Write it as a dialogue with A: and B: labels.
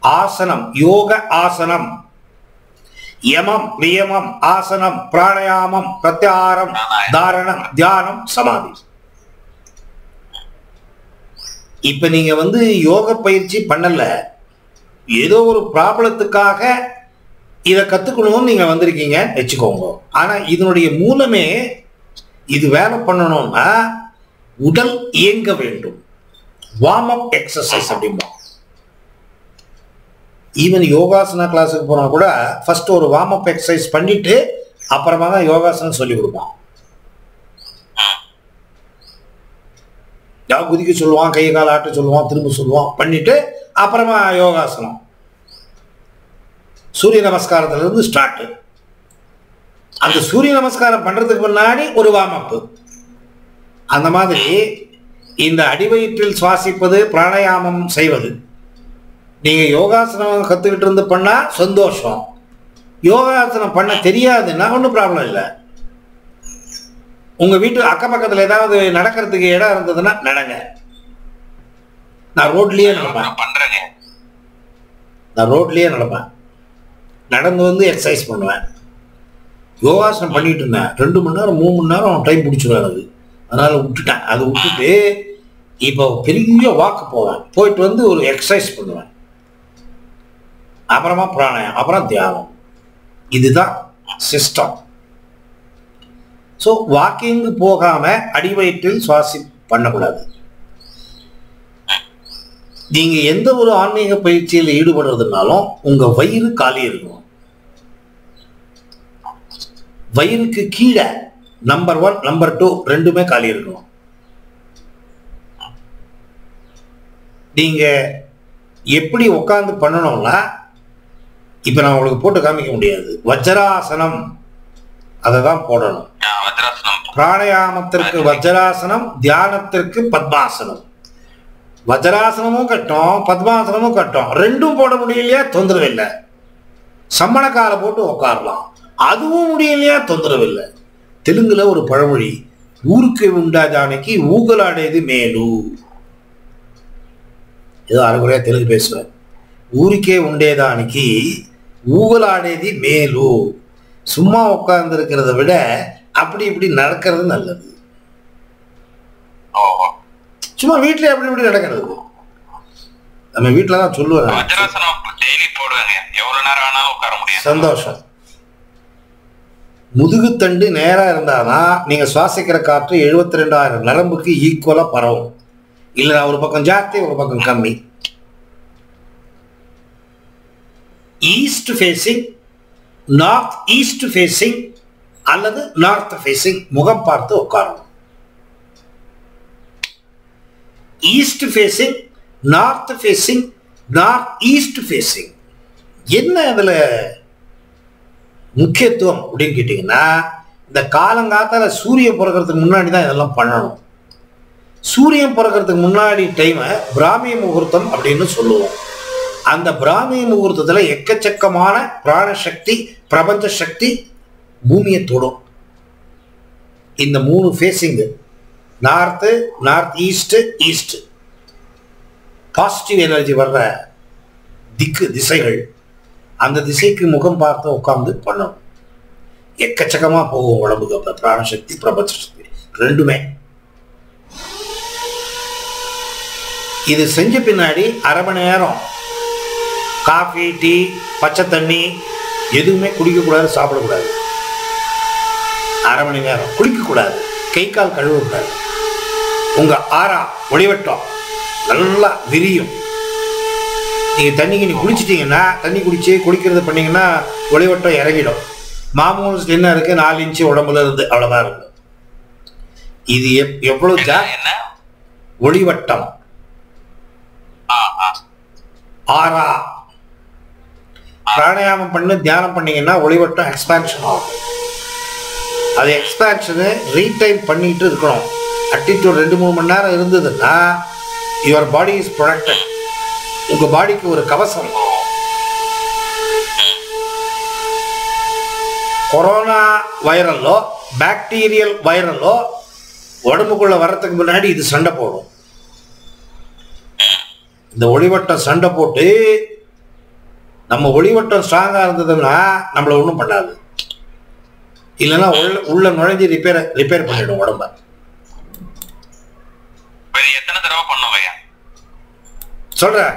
A: ஆசனம், யோக ஆசனம், யமம், நியமம், ஆசனம், பிராணாயாமம், பிரத்யாகாரம், தாரணம், தியானம், சமாதி. இப்ப நீங்க யோக பயிற்சி பண்ணல, ஏதோ ஒரு ப்ராப்ளத்துக்காக இதை கத்துக்கணும்னு நீங்க வந்திருக்கீங்க வச்சுக்கோங்க. ஆனா இதனுடைய மூலமே இது வேலை பண்ணணும்னா உடல் இயங்க வேண்டும். வார்ம் அப் எக்ஸசைஸ் அப்படிம்பா. ஈவன் யோகாசனா கிளாஸுக்கு போனா கூட ஃபர்ஸ்ட் ஒரு வார்ம் அப் எக்ஸசைஸ் பண்ணிட்டு அப்புறமா தான் யோகாசனம் சொல்லி கொடுப்பான். குதிக்க சொல்லுவான், கை கால் ஆட்ட சொல்லுவான், திரும்ப சொல்லுவான், பண்ணிட்டு அப்புறமா யோகாசனம். சூரிய நமஸ்காரத்துல இருந்து ஸ்டார்ட். அந்த சூரிய நமஸ்காரம் பண்றதுக்கு முன்னாடி ஒரு வார்ம் அப். அந்த மாதிரி இந்த அடிவயிற்றில் சுவாசிப்பது, பிராணாயாமம் செய்வது, நீங்க யோகாசனம் கத்துக்கிட்டு இருந்து பண்ணா சந்தோஷம். யோகாசனம் பண்ண தெரியாதுன்னா ஒன்றும் ப்ராப்ளம் இல்லை. உங்க வீட்டு அக்கப்பக்கத்தில் ஏதாவது நடக்கிறதுக்கு இடம் இருந்ததுன்னா நடங்க. நான் ரோட்லயே நடப்பேன். நடந்து எக்ஸசைஸ் பண்ணுவேன். யோகாசனம் பண்ணிட்டு இருந்தேன் 2 மணி நேரம் 3 மணி நேரம் டைம் பிடிச்சிடும் அது. அதனால விட்டுட்டேன். அதை விட்டுட்டு இப்போ பெரிய வாக்கு போவேன். போயிட்டு ஒரு எக்ஸசைஸ் பண்ணுவேன். அப்புறமா பிராணாயம், அப்புறம் தியானம். இதுதான் சிஸ்டம். ஸோ வாக்கிங் போகாம அடிவயிற்றில் சுவாசி பண்ணக்கூடாது. நீங்க எந்த ஒரு ஆன்மீக பயிற்சியில் ஈடுபடுறதுனாலும் உங்க வயிறு காலி இருக்கணும். வயிறுக்கு கீழே நம்பர் 1 நம்பர் 2 ரெண்டுமே காலி இருக்கணும். நீங்க எப்படி உட்கார்ந்து பண்ணணும்னா, இப்ப நான் உங்களுக்கு போட்டு காமிக்க முடியாது. வஜ்ராசனம் அதை தான் போடணும். பிராணாயாமத்திற்கு வஜ்ராசனம், தியானத்திற்கு பத்மாசனம். வஜ்ராசனமும் கட்டும், பத்மாசனமும் கட்டும். ரெண்டும் போட முடியலையா தொந்தரவு இல்லை. சம்மணக்கால போட்டு உட்காரலாம், அதுவும் முடியலையா தொந்தரவு இல்லை. தெலுங்குல ஒரு பழமொழி, ஊருக்கு உண்டாதானைக்கு ஊகலாடேது மேலு. ஏதோ அரைகுறையா தெலுங்கு பேசுவேன். ஊருக்கே உண்டேதானைக்கு ஊகலாடேதி மேலு. சும்மா உட்கார்ந்து இருக்கிறத விட அப்படி இப்படி நடக்கிறது நல்லது. சும்மா வீட்டுல அப்படி இப்படி நடக்கிறது. நம்ம வீட்டுல தான் சொல்லுவாங்க, சந்தோஷம். முதுகுத்தண்டு நேரா இருந்தாதான் நீங்க சுவாசிக்கிற காற்று 72,000 நரம்புக்கு ஈக்குவலா பரவும். இல்லைன்னா ஒரு பக்கம் ஜாஸ்தி, ஒரு பக்கம் கம்மி. East facing, north east facing அல்லது நார்த் ஃபேசிங் முகம் பார்த்து உட்காரணும். East facing, north facing, north east facing. என்ன இதுல முக்கியத்துவம் அப்படின்னு கேட்டீங்கன்னா, இந்த காலங்காத்தால சூரியன் பிறக்கிறதுக்கு முன்னாடி தான் இதெல்லாம் பண்ணணும். சூரியன் பிறக்கிறதுக்கு முன்னாடி டைமை பிராமி முகூர்த்தம் அப்படின்னு சொல்லுவோம். அந்த பிராமி முகூர்த்தத்துல எக்கச்சக்கமான பிராணசக்தி, பிரபஞ்ச சக்தி பூமியை தொடும். இந்த 3 facing, north, north east, east, positive energy வர்ற திசைகள். அந்த திசைக்கு முகம் பார்த்து உட்கார்ந்து பண்ணணும். எக்கச்சக்கமா போகும் உடம்புக்கு. அப்ப பிராணசக்தி, பிரபஞ்ச சக்தி ரெண்டுமே. இது செஞ்ச பின்னாடி அரை மணி நேரம் காஃபி, டீ, பச்சை தண்ணி எதுவுமே குடிக்கக்கூடாது, சாப்பிடக்கூடாது. அரை மணி நேரம் குளிக்கக்கூடாது, கை கால் கழுவக்கூடாது. உங்க ஆறா ஒளிவட்டம் நல்லா விரியும். நீங்க தண்ணிக்கு குளிச்சிட்டீங்கன்னா, தண்ணி குடிக்கிறது பண்ணீங்கன்னா ஒளிவட்டம் இறங்கிடும். மாமூல் என்ன இருக்கு, 4 இன்ச்சு உடம்புல இருந்து அவ்வளவுதான் இருக்கு. இது எவ்வளவு ஒளிவட்டம், ஆறா. பிராணாயாமம் பண்ணி தியானம் பண்ணீங்கன்னா ஒளிவட்டம் எக்ஸ்பான்ஷன் ஆகும். அது எக்ஸ்பான்ஷனு ரீடைம் பண்ணிட்டு இருக்கணும். அட்டிடியூட் 2-3 மணி நேரம் இருந்ததுன்னா யுவர் பாடி இஸ் ப்ரொடெக்டட். உங்க பாடிக்கு ஒரு கவசம். கொரோனா வைரலோ பாக்டீரியல் வைரலோ உடம்புக்குள்ள வர்றதுக்கு முன்னாடி இது சண்டை போடும். இந்த ஒளிவட்டம் சண்டை போட்டு நம்ம ஒளிவட்டம் ஸ்ட்ராங்கா இருந்ததுன்னா நம்மள ஒன்றும் பண்ணாது. இல்லைன்னா உள்ள நுழைஞ்சி ரிப்பேர் பண்ணிடும் உடம்ப.
B: எத்தனை தடவை பண்ணும்
A: சொல்றேன்.